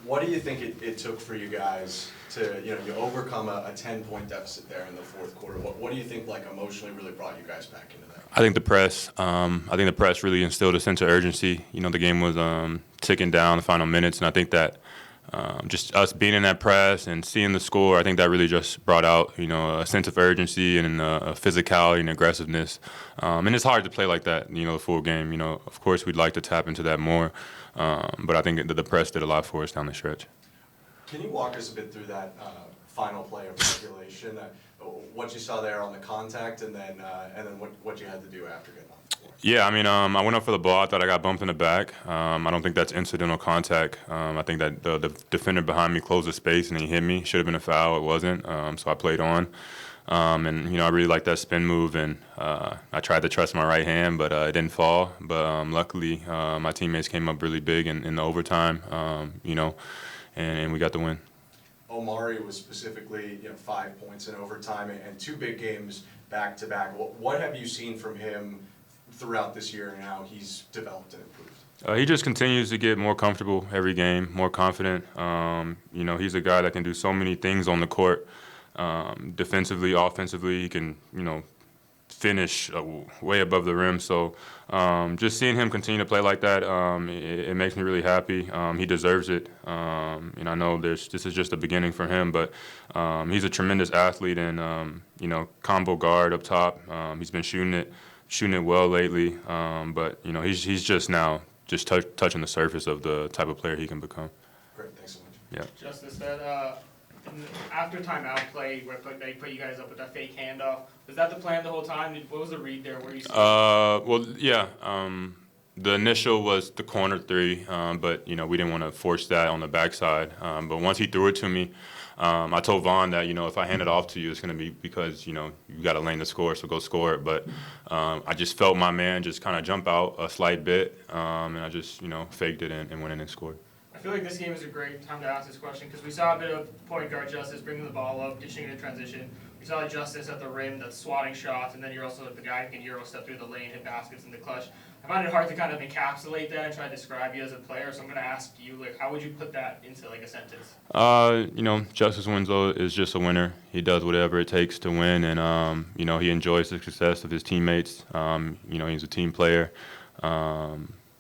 What do you think it took for you guys to, you overcome a 10-point deficit there in the fourth quarter? What do you think, like, emotionally really brought you guys back into that? I think the press. I think the press really instilled a sense of urgency. The game was ticking down the final minutes, and I think that just us being in that press and seeing the score, I think that really just brought out, a sense of urgency and a physicality and aggressiveness. And it's hard to play like that, the full game. Of course, we'd like to tap into that more, but I think that the press did a lot for us down the stretch. Can you walk us a bit through that final play of regulation? What you saw there on the contact, and then what you had to do after getting on the floor? Yeah, I went up for the ball. I thought I got bumped in the back. I don't think that's incidental contact. I think that the defender behind me closed the space and he hit me. Should have been a foul. It wasn't. So I played on. And, I really liked that spin move, and I tried to trust my right hand, but it didn't fall. But luckily, my teammates came up really big in the overtime, and we got the win. Omari was specifically, 5 points in overtime and 2 big games back-to-back. What have you seen from him throughout this year and how he's developed and improved? He just continues to get more comfortable every game, more confident. He's a guy that can do so many things on the court. Defensively, offensively, he can, finish way above the rim. So just seeing him continue to play like that, it makes me really happy. He deserves it. And I know this is just the beginning for him, but he's a tremendous athlete and, combo guard up top. He's been shooting it well lately. But, he's just now touching the surface of the type of player he can become. Great, thanks so much. Yeah. Justise, that after timeout play where they put you guys up with that fake handoff, was that the plan the whole time? What was the read there? Where you? Well, yeah. The initial was the corner three, but we didn't want to force that on the backside. But once he threw it to me, I told Vaughn that if I hand it off to you, it's going to be because you got a lane to score, so go score it. But I just felt my man just kind of jump out a slight bit, and I just faked it and went in and scored. I feel like this game is a great time to ask this question because we saw a bit of point guard Justise bringing the ball up, dishing into transition. We saw Justise at the rim that's swatting shots, and then you're also the guy who can Euro step through the lane, hit baskets in the clutch. I find it hard to kind of encapsulate that and try to describe you as a player, so I'm going to ask you, how would you put that into a sentence? Justise Winslow is just a winner. He does whatever it takes to win, and he enjoys the success of his teammates. He's a team player.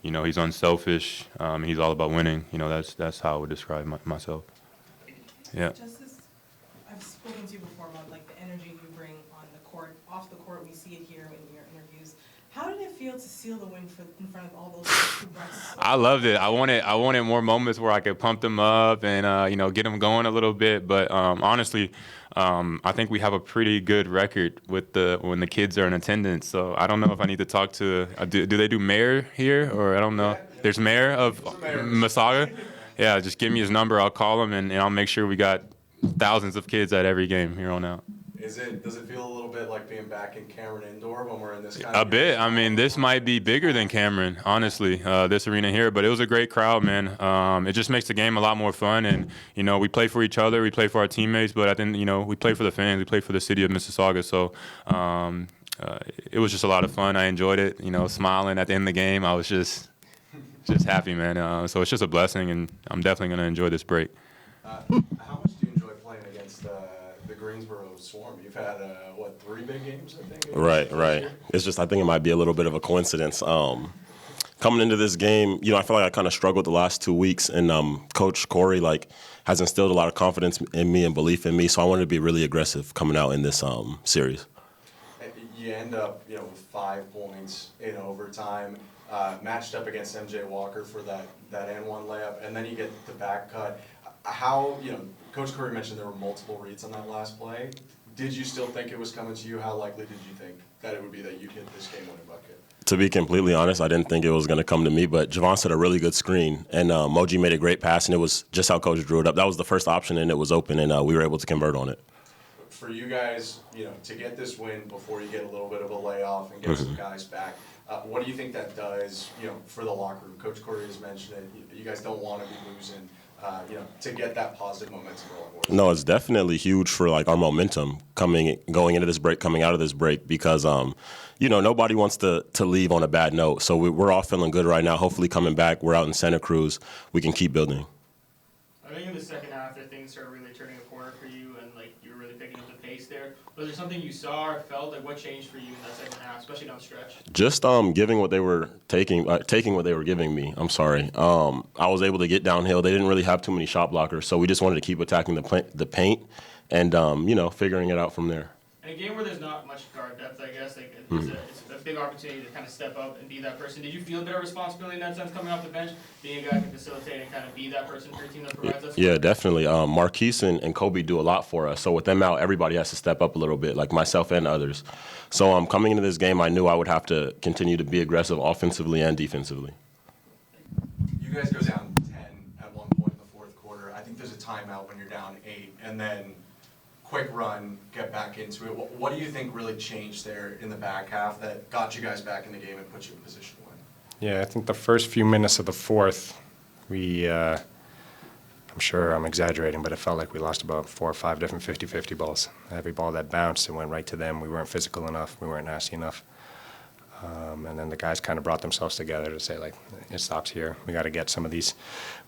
He's unselfish. He's all about winning. That's how I would describe myself. Yeah. Justise, I've spoken to you before about the energy you bring on the court. Off the court, we see it here in your interviews. How did it feel to seal the win in front of all those two breaths? I loved it. I wanted more moments where I could pump them up and get them going a little bit. But honestly, I think we have a pretty good record with when the kids are in attendance. So I don't know if I need to talk to. Do they do mayor here, or I don't know? There's mayor of Mississauga. Yeah, just give me his number. I'll call him and I'll make sure we got thousands of kids at every game here on out. Does it feel a little bit like being back in Cameron Indoor when we're in this kind of... A bit. This might be bigger than Cameron, honestly, this arena here. But it was a great crowd, man. It just makes the game a lot more fun. And, we play for each other. We play for our teammates. But I think, we play for the fans. We play for the city of Mississauga. So it was just a lot of fun. I enjoyed it, smiling at the end of the game. I was just happy, man. So it's just a blessing, and I'm definitely going to enjoy this break. How much do you enjoy playing against the Greensboro Swarm? You've had, 3 big games, I think? Right. It's just, I think it might be a little bit of a coincidence. Coming into this game, I feel like I kind of struggled the last 2 weeks, and Coach Khoury, has instilled a lot of confidence in me and belief in me, so I wanted to be really aggressive coming out in this series. You end up, with 5 points in overtime, matched up against MJ Walker for that and one layup, and then you get the back cut. How, Coach Khoury mentioned there were multiple reads on that last play. Did you still think it was coming to you? How likely did you think that it would be that you'd hit this game-winning bucket? To be completely honest, I didn't think it was going to come to me, but Javon set a really good screen, and Moji made a great pass, and it was just how Coach drew it up. That was the first option, and it was open, and we were able to convert on it. For you guys, to get this win before you get a little bit of a layoff and get some guys back, what do you think that does, for the locker room? Coach Khoury has mentioned it. You guys don't want to be losing. To get that positive momentum going? No, it's definitely huge for our momentum going into this break, coming out of this break, because nobody wants to leave on a bad note. So we're all feeling good right now. Hopefully, coming back, we're out in Santa Cruz, we can keep building. second half that things started really turning a corner for you and like you were really picking up the pace there. Was there something you saw or felt? Like what changed for you in that second half, especially down the stretch? Just giving what they were taking what they were giving me. I'm sorry. I was able to get downhill. They didn't really have too many shot blockers, so we just wanted to keep attacking the paint and figuring it out from there. In a game where there's not much guard depth, I guess, like it's a big opportunity to kind of step up and be that person. Did you feel a bit of responsibility in that sense coming off the bench, being a guy who can facilitate and kind of be that person for your team that provides us? Yeah, definitely. Marquise and Kobe do a lot for us. So with them out, everybody has to step up a little bit, like myself and others. So coming into this game, I knew I would have to continue to be aggressive offensively and defensively. You guys go down 10 at one point in the fourth quarter. I think there's a timeout when you're down 8, and then quick run, get back into it. What do you think really changed there in the back half that got you guys back in the game and put you in position to win? Yeah, I think the first few minutes of the fourth, I'm sure I'm exaggerating, but it felt like we lost about 4 or 5 different 50-50 balls. Every ball that bounced, it went right to them. We weren't physical enough. We weren't nasty enough. And then the guys kind of brought themselves together to say, like, it stops here. We got to get some of these.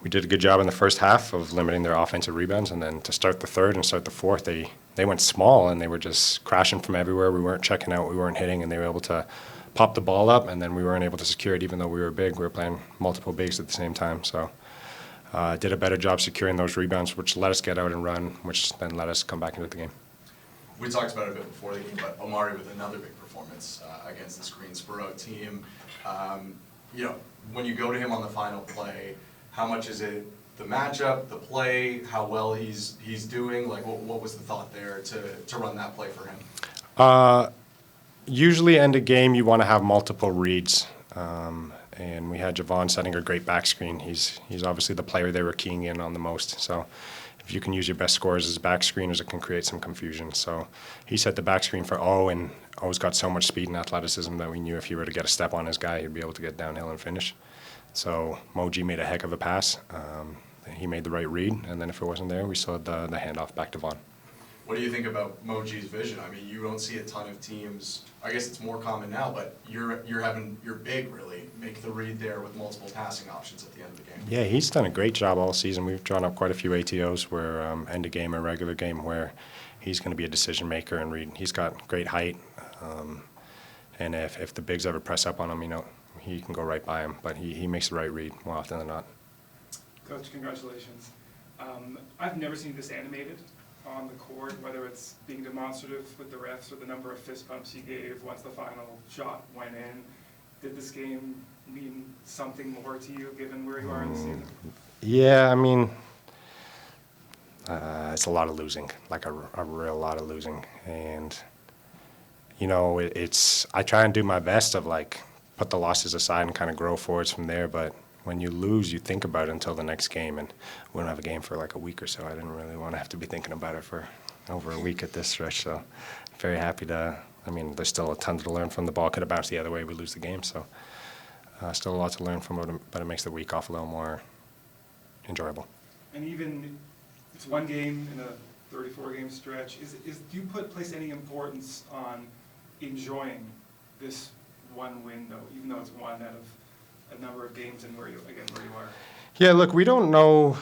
We did a good job in the first half of limiting their offensive rebounds, and then to start the third and start the fourth, they went small, and they were just crashing from everywhere. We weren't checking out. We weren't hitting, and they were able to pop the ball up, and then we weren't able to secure it even though we were big. We were playing multiple bigs at the same time. So did a better job securing those rebounds, which let us get out and run, which then let us come back into the game. We talked about it a bit before the game, but Omari with another big performance against this Greensboro team. When you go to him on the final play, how much is it the matchup, the play, how well he's doing? Like, what was the thought there to run that play for him? Usually end of game, you want to have multiple reads. And we had Javon setting a great back screen. He's obviously the player they were keying in on the most. So if you can use your best scorers as back screeners, it can create some confusion. So he set the back screen for O, and O's got so much speed and athleticism that we knew if he were to get a step on his guy, he'd be able to get downhill and finish. So Moji made a heck of a pass. He made the right read, and then if it wasn't there, we still had the handoff back to Vaughn. What do you think about Moji's vision? I mean, you don't see a ton of teams. I guess it's more common now, but you're big really make the read there with multiple passing options at the end of the game. Yeah, he's done a great job all season. We've drawn up quite a few ATOs where end of game or regular game where he's going to be a decision maker and read. He's got great height, and if the bigs ever press up on him, he can go right by him. But he makes the right read more often than not. Coach, congratulations. I've never seen this animated on the court, whether it's being demonstrative with the refs or the number of fist bumps you gave once the final shot went in. Did this game mean something more to you given where you are in the season? Yeah, I mean, it's a lot of losing, like a real lot of losing. And, I try and do my best of like put the losses aside and kind of grow forwards from there. But when you lose, you think about it until the next game. And we don't have a game for like a week or so. I didn't really want to have to be thinking about it for over a week at this stretch. So very happy there's still a ton to learn from. The ball could have bounced the other way, we lose the game. So still a lot to learn from it, but it makes the week off a little more enjoyable. And even it's one game in a 34-game stretch. Do you place any importance on enjoying this one window, even though it's one out of a number of games and where you are? Yeah, look, we don't know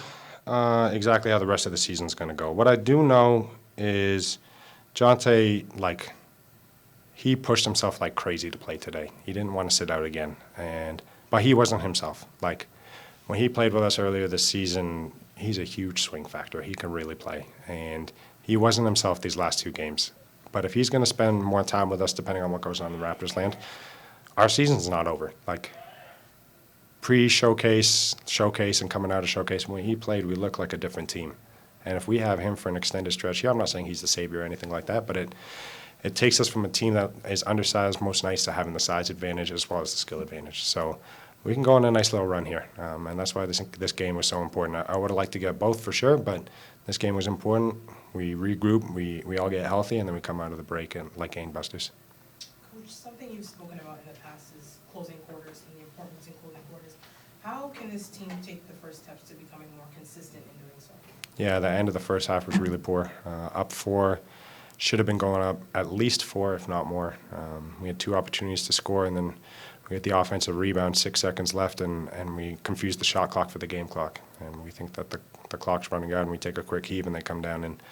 exactly how the rest of the season's going to go. What I do know is Jonte, he pushed himself like crazy to play today. He didn't want to sit out again, but he wasn't himself. Like when he played with us earlier this season, he's a huge swing factor. He can really play, and he wasn't himself these last 2 games. But if he's going to spend more time with us, depending on what goes on in Raptors land, our season's not over. Like pre-showcase, showcase, and coming out of showcase, when he played, we looked like a different team. And if we have him for an extended stretch, I'm not saying he's the savior or anything like that, but it takes us from a team that is undersized most nights to having the size advantage as well as the skill advantage. So we can go on a nice little run here, and that's why this game was so important. I would have liked to get both for sure, but this game was important. We regroup, we all get healthy, and then we come out of the break and like gangbusters. Coach, something you've spoken about in the past is closing quarters and the importance in closing quarters. How can this team take the first steps to becoming more consistent in doing so? Yeah, the end of the first half was really poor. Up 4, should have been going up at least 4, if not more. We had 2 opportunities to score, and then We get the offensive rebound, 6 seconds left, and we confuse the shot clock for the game clock. And we think that the clock's running out, and we take a quick heave, and they come down and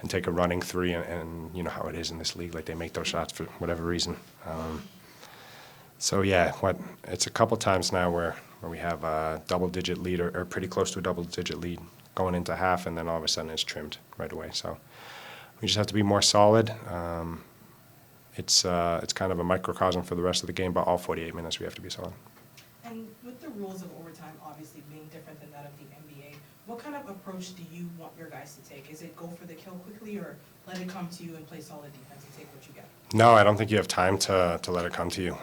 take a running three, and you know how it is in this league, like they make those shots for whatever reason. So yeah, it's a couple times now where we have a double-digit lead or pretty close to a double-digit lead going into half, and then all of a sudden it's trimmed right away. So we just have to be more solid. It's kind of a microcosm for the rest of the game, but all 48 minutes we have to be solid. And with the rules of overtime obviously being different than that of the NBA, what kind of approach do you want your guys to take? Is it go for the kill quickly, or let it come to you and play solid defense and take what you get? No, I don't think you have time to let it come to you.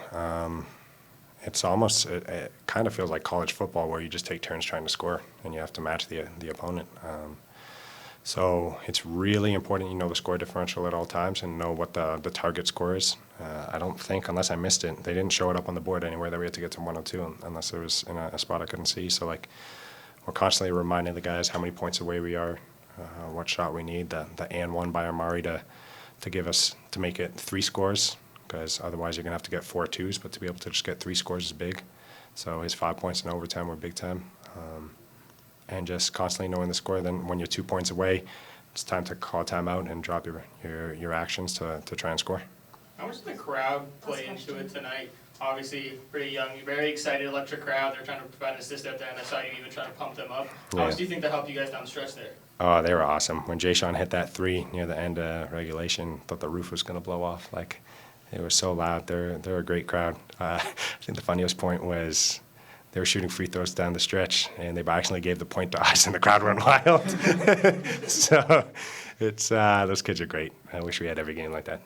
It's almost, it kind of feels like college football where you just take turns trying to score and you have to match the opponent. So it's really important you know the score differential at all times and know what the target score is. I don't think, unless I missed it, they didn't show it up on the board anywhere that we had to get to 102 unless it was in a spot I couldn't see. So like we're constantly reminding the guys how many points away we are, what shot we need, the and one by Omari to make it 3 scores, because otherwise you're going to have to get 4 twos, but to be able to just get 3 scores is big. So his 5 points in overtime were big time. And just constantly knowing the score. Then when you're 2 points away, it's time to call timeout and drop your actions to try and score. How much did the crowd play into it tonight? Obviously, pretty young, very excited, electric crowd. They're trying to provide an assist out there, and I saw you even trying to pump them up. How much do you think that helped you guys down the stretch there? Oh, they were awesome. When Jay-Sean hit that 3 near the end of regulation, thought the roof was going to blow off. Like, it was so loud. They're a great crowd. I think the funniest point was they were shooting free throws down the stretch, and they actually gave the point to us, and the crowd went wild. So it's those kids are great. I wish we had every game like that.